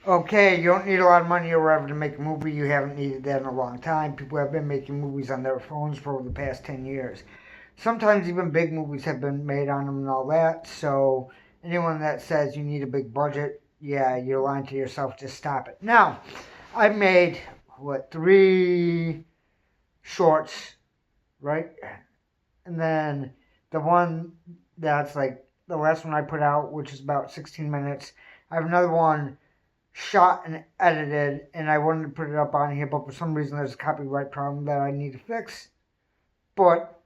Okay, you don't need a lot of money or whatever to make a movie. You haven't needed that in a long time. People have been making movies on their phones for over the past 10 years. Sometimes even big movies have been made on them and all that. So anyone that says you need a big budget, yeah, you're lying to yourself. Just stop it. Now, I made, what, three shorts, right? And then the one that's like the last one I put out, which is about 16 minutes. I have another one shot and edited, and I wanted to put it up on here, but for some reason there's a copyright problem that I need to fix. But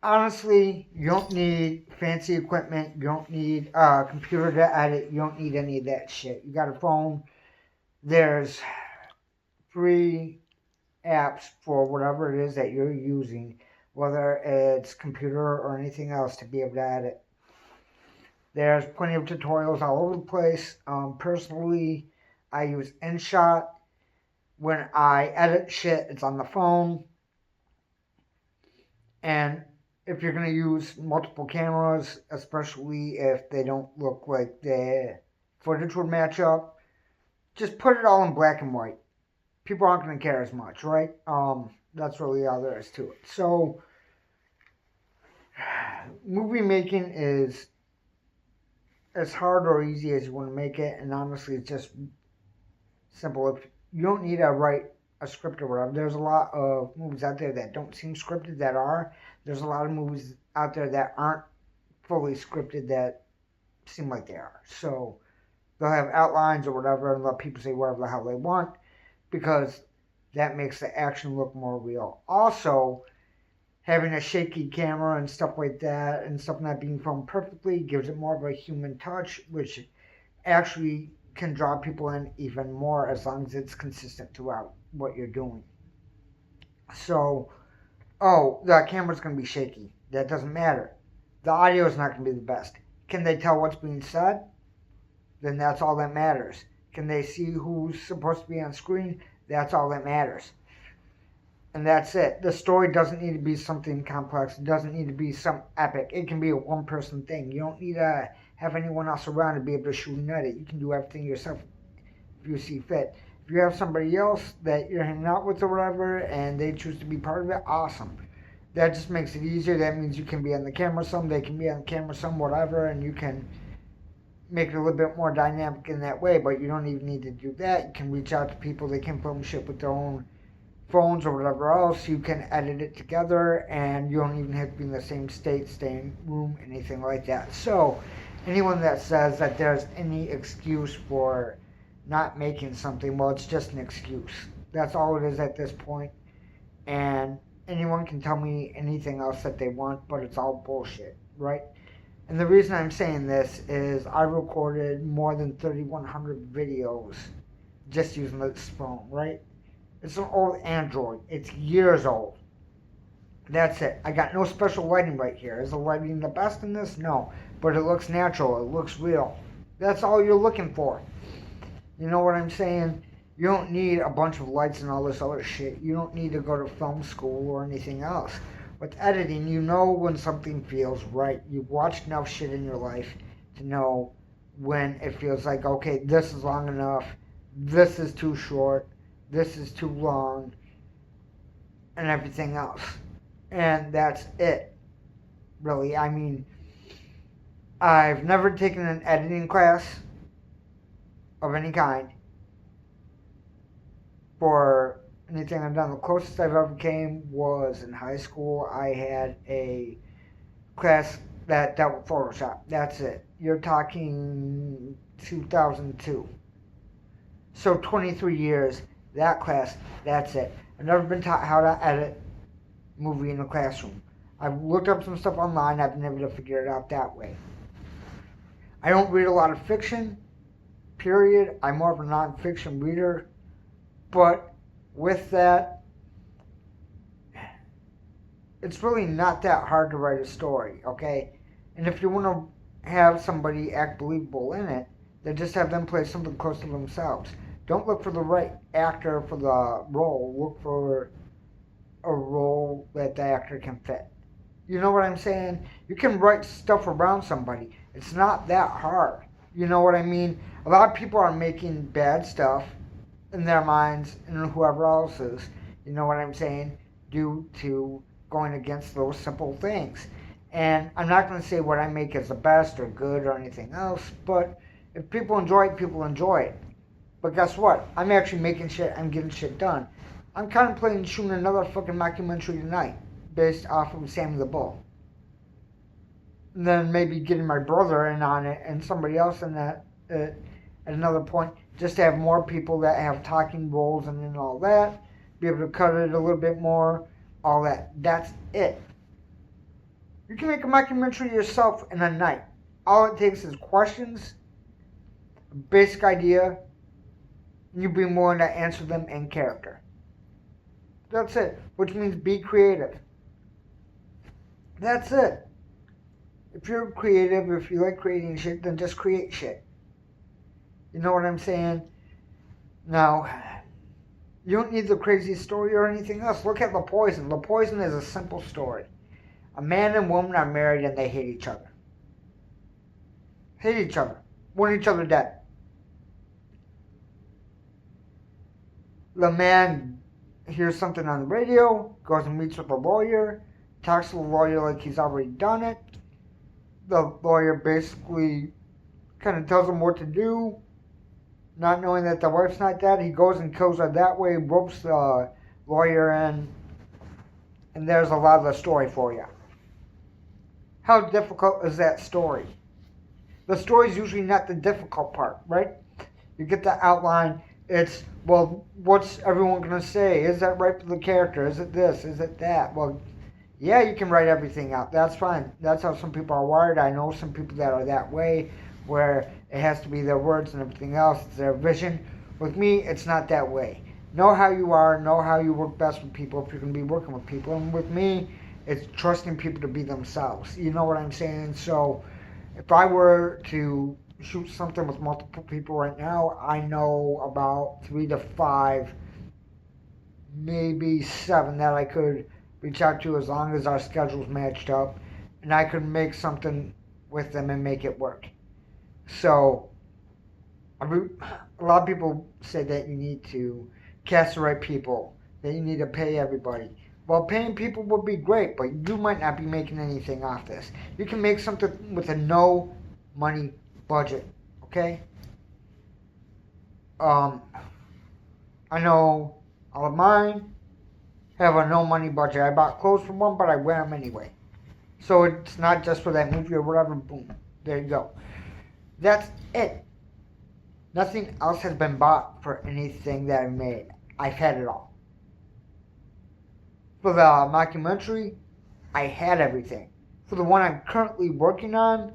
honestly, you don't need fancy equipment. You don't need a computer to edit. You don't need any of that shit. You got a phone. There's free apps for whatever it is that you're using, whether it's computer or anything else, to be able to edit. There's plenty of tutorials all over the place. Personally, I use InShot. When I edit shit, it's on the phone. And if you're going to use multiple cameras, especially if they don't look like the footage would match up, just put it all in black and white. People aren't going to care as much, right? That's really all there is to it. So, movie making is as hard or easy as you want to make it, and honestly, it's just simple. If you don't need to write a script or whatever, there's a lot of movies out there that don't seem scripted that are. There's a lot of movies out there that aren't fully scripted that seem like they are. So they'll have outlines or whatever and let people say whatever the hell they want because that makes the action look more real. Also, having a shaky camera and stuff like that and stuff not being filmed perfectly gives it more of a human touch, which actually can draw people in even more as long as it's consistent throughout what you're doing. So, the camera's going to be shaky. That doesn't matter. The audio is not going to be the best. Can they tell what's being said? Then that's all that matters. Can they see who's supposed to be on screen? That's all that matters. And that's it. The story doesn't need to be something complex. It doesn't need to be some epic. It can be a one-person thing. You don't need to have anyone else around to be able to shoot and edit. You can do everything yourself if you see fit. If you have somebody else that you're hanging out with or whatever and they choose to be part of it, awesome. That just makes it easier. That means you can be on the camera some, they can be on the camera some, whatever, and you can make it a little bit more dynamic in that way. But you don't even need to do that. You can reach out to people. They can film shit with their own phones or whatever else. You can edit it together, and you don't even have to be in the same state, same room, anything like that. So anyone that says that there's any excuse for not making something, well, it's just an excuse. That's all it is at this point. And anyone can tell me anything else that they want, but it's all bullshit, right? And the reason I'm saying this is I recorded more than 3,100 videos just using this phone, right? It's an old Android. It's years old. That's it. I got no special lighting right here. Is the lighting the best in this? No. But it looks natural. It looks real. That's all you're looking for. You know what I'm saying? You don't need a bunch of lights and all this other shit. You don't need to go to film school or anything else. With editing, you know when something feels right. You've watched enough shit in your life to know when it feels like, okay, this is long enough. This is too short. This is too long. And everything else. And that's it. Really. I mean, I've never taken an editing class of any kind for anything I've done. The closest I've ever came was in high school. I had a class that dealt with Photoshop. That's it. You're talking 2002. So 23 years, that class, that's it. I've never been taught how to edit a movie in a classroom. I've looked up some stuff online. I've been able to figure it out that way. I don't read a lot of fiction, period. I'm more of a non-fiction reader. But with that, it's really not that hard to write a story, okay? And if you want to have somebody act believable in it, then just have them play something close to themselves. Don't look for the right actor for the role. Look for a role that the actor can fit. You know what I'm saying? You can write stuff around somebody. It's not that hard. You know what I mean? A lot of people are making bad stuff in their minds and whoever else is, you know what I'm saying, due to going against those simple things. And I'm not going to say what I make is the best or good or anything else, but if people enjoy it, people enjoy it. But guess what? I'm actually making shit, I'm getting shit done. I'm contemplating shooting another fucking mockumentary tonight based off of Sammy the Bull. And then maybe getting my brother in on it and somebody else in that at another point, just to have more people that have talking roles and then all that, be able to cut it a little bit more, all that. That's it. You can make a mockumentary yourself in a night. All it takes is questions, a basic idea, and you be willing to answer them in character. That's it, which means be creative. That's it. If you're creative, if you like creating shit, then just create shit. You know what I'm saying? Now, you don't need the crazy story or anything else. Look at The Poison. The Poison is a simple story. A man and woman are married and they hate each other. Hate each other. Want each other dead. The man hears something on the radio, goes and meets with a lawyer, talks to the lawyer like he's already done it. The lawyer basically kind of tells him what to do. Not knowing that the wife's not dead, he goes and kills her that way, ropes the lawyer in, and there's a lot of the story for you. How difficult is that story? The story's usually not the difficult part, right? You get the outline, it's, well, what's everyone going to say? Is that right for the character? Is it this? Is it that? Well, yeah, you can write everything out. That's fine. That's how some people are wired. I know some people that are that way, where it has to be their words and everything else. It's their vision. With me, it's not that way. Know how you are. Know how you work best with people if you're going to be working with people. And with me, it's trusting people to be themselves. You know what I'm saying? So if I were to shoot something with multiple people right now, I know about 3 to 5, maybe 7 that I could reach out to as long as our schedules matched up. And I could make something with them and make it work. So, a lot of people say that you need to cast the right people, that you need to pay everybody. Well, paying people would be great, but you might not be making anything off this. You can make something with a no money budget, okay? I know all of mine have a no money budget. I bought clothes for one, but I wear them anyway. So it's not just for that movie or whatever, boom, there you go. That's it. Nothing else has been bought for anything that I made. I've had it all. For the mockumentary, I had everything. For the one I'm currently working on,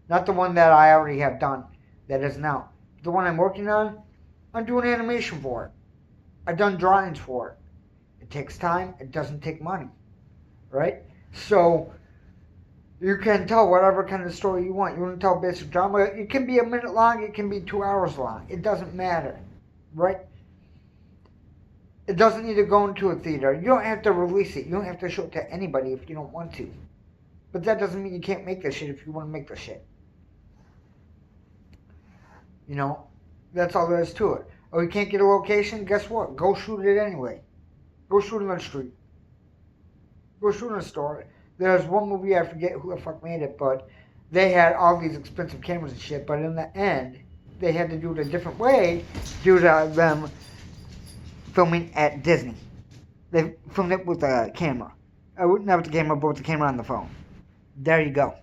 not the one that I already have done, that isn't out. The one I'm working on, I'm doing animation for it. I've done drawings for it. It takes time. It doesn't take money. Right? So, you can tell whatever kind of story you want. You want to tell basic drama, it can be a minute long, it can be 2 hours long. It doesn't matter, right? It doesn't need to go into a theater. You don't have to release it. You don't have to show it to anybody if you don't want to. But that doesn't mean you can't make the shit if you want to make the shit. You know, that's all there is to it. Oh, you can't get a location? Guess what? Go shoot it anyway. Go shoot it on the street. Go shoot in a store. There's one movie, I forget who the fuck made it, but they had all these expensive cameras and shit, but in the end, they had to do it a different way due to them filming at Disney. They filmed it with a camera. Not with the camera, but with the camera on the phone. There you go.